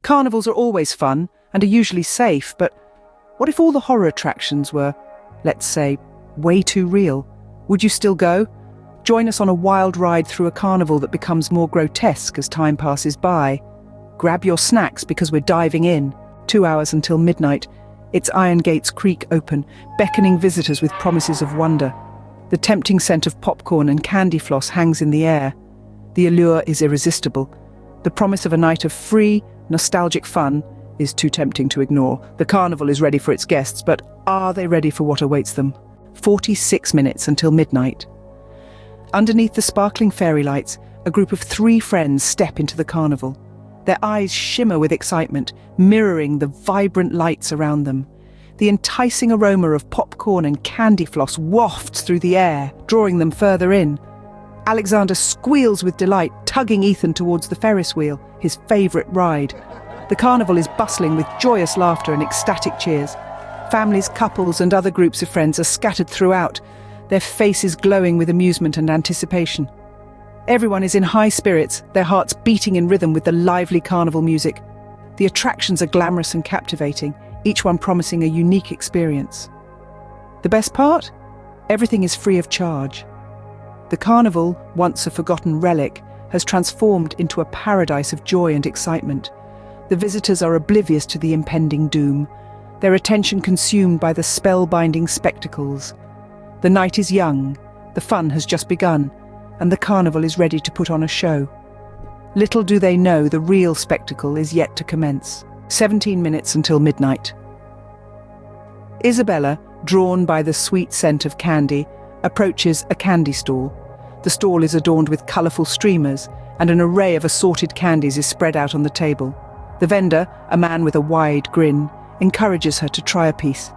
Carnivals are always fun and are usually safe, but what if all the horror attractions were, let's say, way too real? Would you still go? Join us on a wild ride through a carnival that becomes more grotesque as time passes by. Grab your snacks because we're diving in. 2 hours until midnight. Its iron gates creak open, beckoning visitors with promises of wonder. The tempting scent of popcorn and candy floss hangs in the air. The allure is irresistible. The promise of a night of free, nostalgic fun is too tempting to ignore. The carnival is ready for its guests, but are they ready for what awaits them? 46 minutes until midnight. Underneath the sparkling fairy lights, a group of 3 friends step into the carnival. Their eyes shimmer with excitement, mirroring the vibrant lights around them. The enticing aroma of popcorn and candy floss wafts through the air, drawing them further in. Alexander squeals with delight, tugging Ethan towards the Ferris wheel, his favourite ride. The carnival is bustling with joyous laughter and ecstatic cheers. Families, couples, and other groups of friends are scattered throughout, their faces glowing with amusement and anticipation. Everyone is in high spirits, their hearts beating in rhythm with the lively carnival music. The attractions are glamorous and captivating, each one promising a unique experience. The best part? Everything is free of charge. The carnival, once a forgotten relic, has transformed into a paradise of joy and excitement. The visitors are oblivious to the impending doom, their attention consumed by the spellbinding spectacles. The night is young, the fun has just begun, and the carnival is ready to put on a show. Little do they know the real spectacle is yet to commence. 17 minutes until midnight. Isabella, drawn by the sweet scent of candy, approaches a candy stall. The stall is adorned with colourful streamers, and an array of assorted candies is spread out on the table. The vendor, a man with a wide grin, encourages her to try a piece.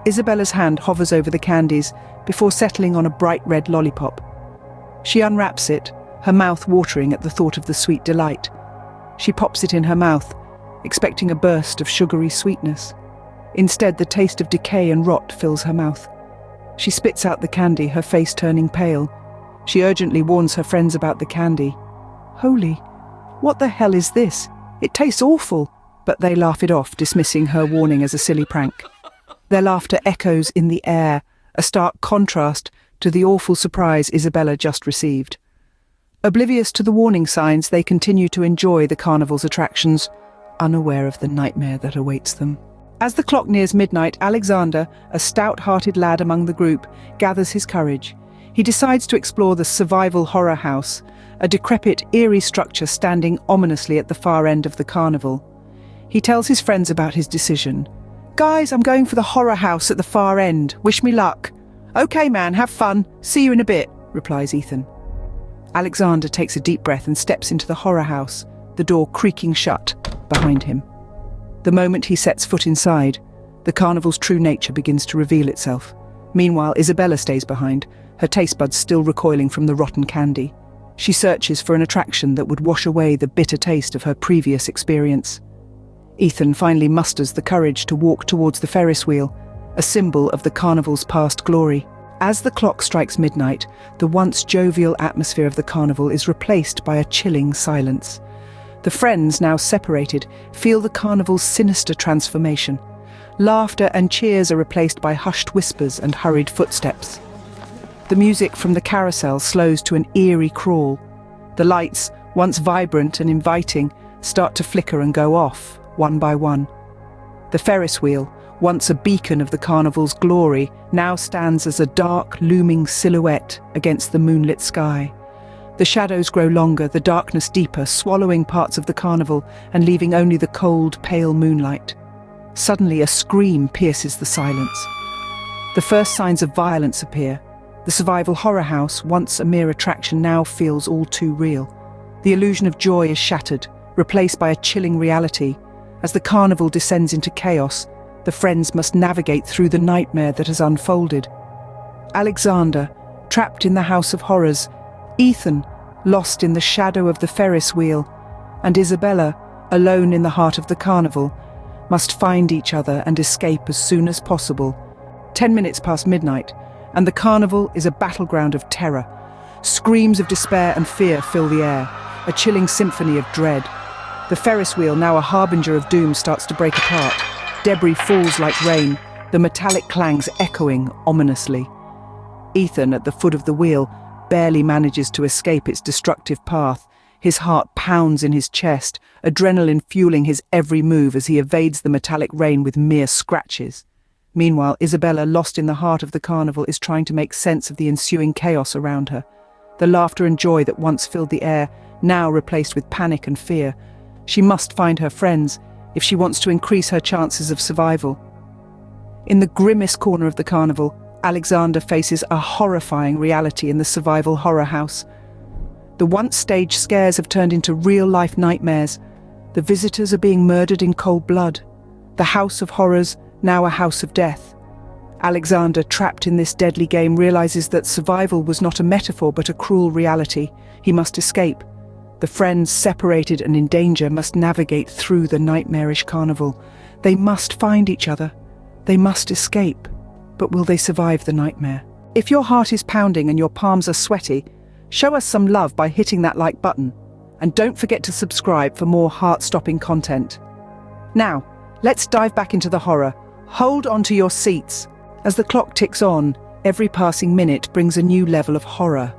Isabella's hand hovers over the candies before settling on a bright red lollipop. She unwraps it, her mouth watering at the thought of the sweet delight. She pops it in her mouth, expecting a burst of sugary sweetness. Instead, the taste of decay and rot fills her mouth. She spits out the candy, her face turning pale. She urgently warns her friends about the candy. Holy, what the hell is this? It tastes awful. But they laugh it off, dismissing her warning as a silly prank. Their laughter echoes in the air, a stark contrast to the awful surprise Isabella just received. Oblivious to the warning signs, they continue to enjoy the carnival's attractions, unaware of the nightmare that awaits them. As the clock nears midnight, Alexander, a stout-hearted lad among the group, gathers his courage. He decides to explore the survival horror house, a decrepit, eerie structure standing ominously at the far end of the carnival. He tells his friends about his decision. "Guys, I'm going for the horror house at the far end. Wish me luck." "Okay, man, have fun. See you in a bit," replies Ethan. Alexander takes a deep breath and steps into the horror house, the door creaking shut behind him. The moment he sets foot inside, the carnival's true nature begins to reveal itself. Meanwhile, Isabella stays behind, her taste buds still recoiling from the rotten candy. She searches for an attraction that would wash away the bitter taste of her previous experience. Ethan finally musters the courage to walk towards the Ferris wheel, a symbol of the carnival's past glory. As the clock strikes midnight, the once jovial atmosphere of the carnival is replaced by a chilling silence. The friends, now separated, feel the carnival's sinister transformation. Laughter and cheers are replaced by hushed whispers and hurried footsteps. The music from the carousel slows to an eerie crawl. The lights, once vibrant and inviting, start to flicker and go off, one by one. The Ferris wheel, once a beacon of the carnival's glory, now stands as a dark, looming silhouette against the moonlit sky. The shadows grow longer, the darkness deeper, swallowing parts of the carnival and leaving only the cold, pale moonlight. Suddenly, a scream pierces the silence. The first signs of violence appear. The survival horror house, once a mere attraction, now feels all too real. The illusion of joy is shattered, replaced by a chilling reality. As the carnival descends into chaos, the friends must navigate through the nightmare that has unfolded. Alexander, trapped in the House of Horrors, Ethan, lost in the shadow of the Ferris wheel, and Isabella, alone in the heart of the carnival, must find each other and escape as soon as possible. 10 minutes past midnight, and the carnival is a battleground of terror. Screams of despair and fear fill the air, a chilling symphony of dread. The Ferris wheel, now a harbinger of doom, starts to break apart. Debris falls like rain, the metallic clangs echoing ominously. Ethan, at the foot of the wheel, barely manages to escape its destructive path. His heart pounds in his chest, adrenaline fueling his every move as he evades the metallic rain with mere scratches. Meanwhile, Isabella, lost in the heart of the carnival, is trying to make sense of the ensuing chaos around her. The laughter and joy that once filled the air, now replaced with panic and fear. She must find her friends if she wants to increase her chances of survival. In the grimmest corner of the carnival, Alexander faces a horrifying reality in the survival horror house. The once staged scares have turned into real-life nightmares. The visitors are being murdered in cold blood. The house of horrors, now a house of death. Alexander, trapped in this deadly game, realizes that survival was not a metaphor but a cruel reality. He must escape. The friends, separated and in danger, must navigate through the nightmarish carnival. They must find each other. They must escape. But will they survive the nightmare? If your heart is pounding and your palms are sweaty, show us some love by hitting that like button. And don't forget to subscribe for more heart-stopping content. Now, let's dive back into the horror. Hold on to your seats. As the clock ticks on, every passing minute brings a new level of horror.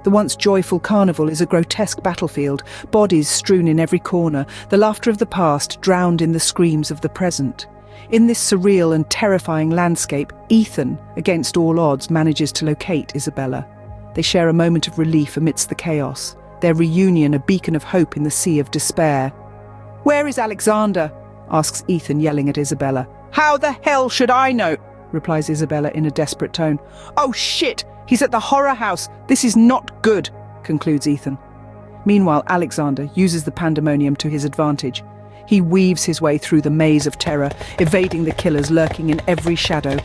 The once joyful carnival is a grotesque battlefield, bodies strewn in every corner, the laughter of the past drowned in the screams of the present. In this surreal and terrifying landscape, Ethan, against all odds, manages to locate Isabella. They share a moment of relief amidst the chaos, their reunion a beacon of hope in the sea of despair. "Where is Alexander?" asks Ethan, yelling at Isabella. "How the hell should I know?" replies Isabella in a desperate tone. "Oh shit! He's at the horror house! This is not good!" concludes Ethan. Meanwhile, Alexander uses the pandemonium to his advantage. He weaves his way through the maze of terror, evading the killers lurking in every shadow.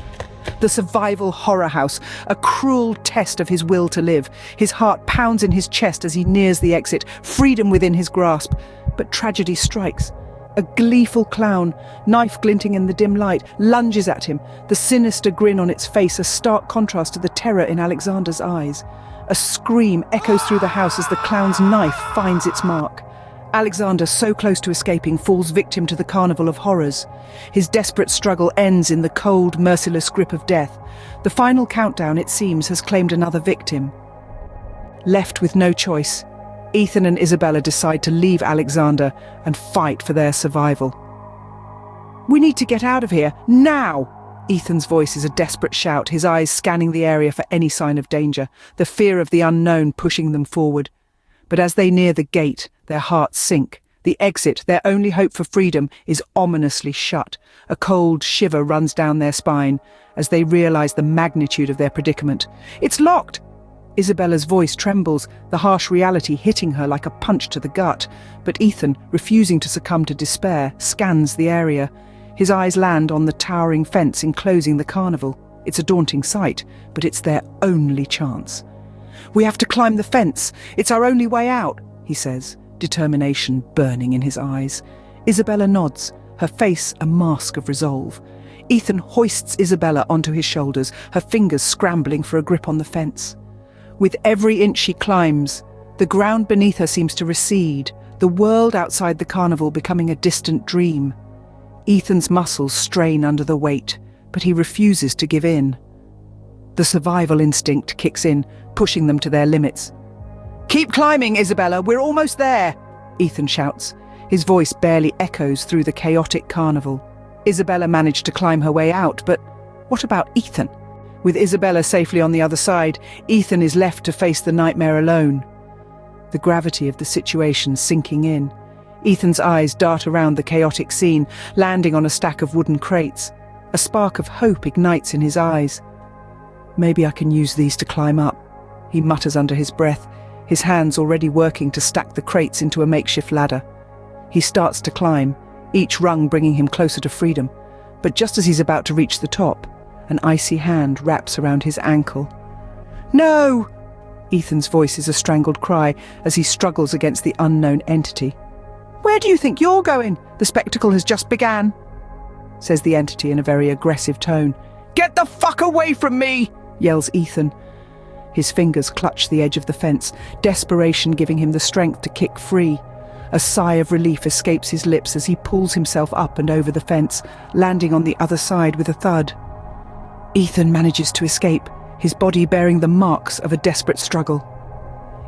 The survival horror house, a cruel test of his will to live. His heart pounds in his chest as he nears the exit, freedom within his grasp. But tragedy strikes. A gleeful clown, knife glinting in the dim light, lunges at him, the sinister grin on its face a stark contrast to the terror in Alexander's eyes. A scream echoes through the house as the clown's knife finds its mark. Alexander, so close to escaping, falls victim to the carnival of horrors. His desperate struggle ends in the cold, merciless grip of death. The final countdown, it seems, has claimed another victim. Left with no choice, Ethan and Isabella decide to leave Alexander and fight for their survival. "We need to get out of here, now!" Ethan's voice is a desperate shout, his eyes scanning the area for any sign of danger, the fear of the unknown pushing them forward. But as they near the gate, their hearts sink. The exit, their only hope for freedom, is ominously shut. A cold shiver runs down their spine as they realize the magnitude of their predicament. "It's locked!" Isabella's voice trembles, the harsh reality hitting her like a punch to the gut. But Ethan, refusing to succumb to despair, scans the area. His eyes land on the towering fence enclosing the carnival. It's a daunting sight, but it's their only chance. "We have to climb the fence. It's our only way out," he says, determination burning in his eyes. Isabella nods, her face a mask of resolve. Ethan hoists Isabella onto his shoulders, her fingers scrambling for a grip on the fence. With every inch she climbs, the ground beneath her seems to recede, the world outside the carnival becoming a distant dream. Ethan's muscles strain under the weight, but he refuses to give in. The survival instinct kicks in, pushing them to their limits. "Keep climbing, Isabella, we're almost there!" Ethan shouts. His voice barely echoes through the chaotic carnival. Isabella managed to climb her way out, but what about Ethan? With Isabella safely on the other side, Ethan is left to face the nightmare alone. The gravity of the situation sinking in. Ethan's eyes dart around the chaotic scene, landing on a stack of wooden crates. A spark of hope ignites in his eyes. "Maybe I can use these to climb up," he mutters under his breath, his hands already working to stack the crates into a makeshift ladder. He starts to climb, each rung bringing him closer to freedom. But just as he's about to reach the top, an icy hand wraps around his ankle. "No!" Ethan's voice is a strangled cry as he struggles against the unknown entity. "Where do you think you're going? The spectacle has just begun," says the entity in a very aggressive tone. "Get the fuck away from me!" yells Ethan. His fingers clutch the edge of the fence, desperation giving him the strength to kick free. A sigh of relief escapes his lips as he pulls himself up and over the fence, landing on the other side with a thud. Ethan manages to escape, his body bearing the marks of a desperate struggle.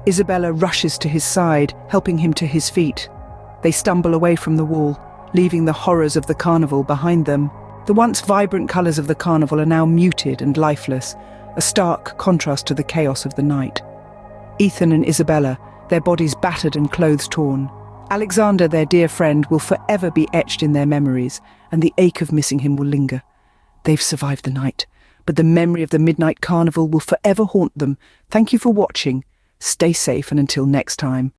Isabella rushes to his side, helping him to his feet. They stumble away from the wall, leaving the horrors of the carnival behind them. The once vibrant colours of the carnival are now muted and lifeless, a stark contrast to the chaos of the night. Ethan and Isabella, their bodies battered and clothes torn. Alexander, their dear friend, will forever be etched in their memories, and the ache of missing him will linger. They've survived the night, but the memory of the midnight carnival will forever haunt them. Thank you for watching. Stay safe, and until next time.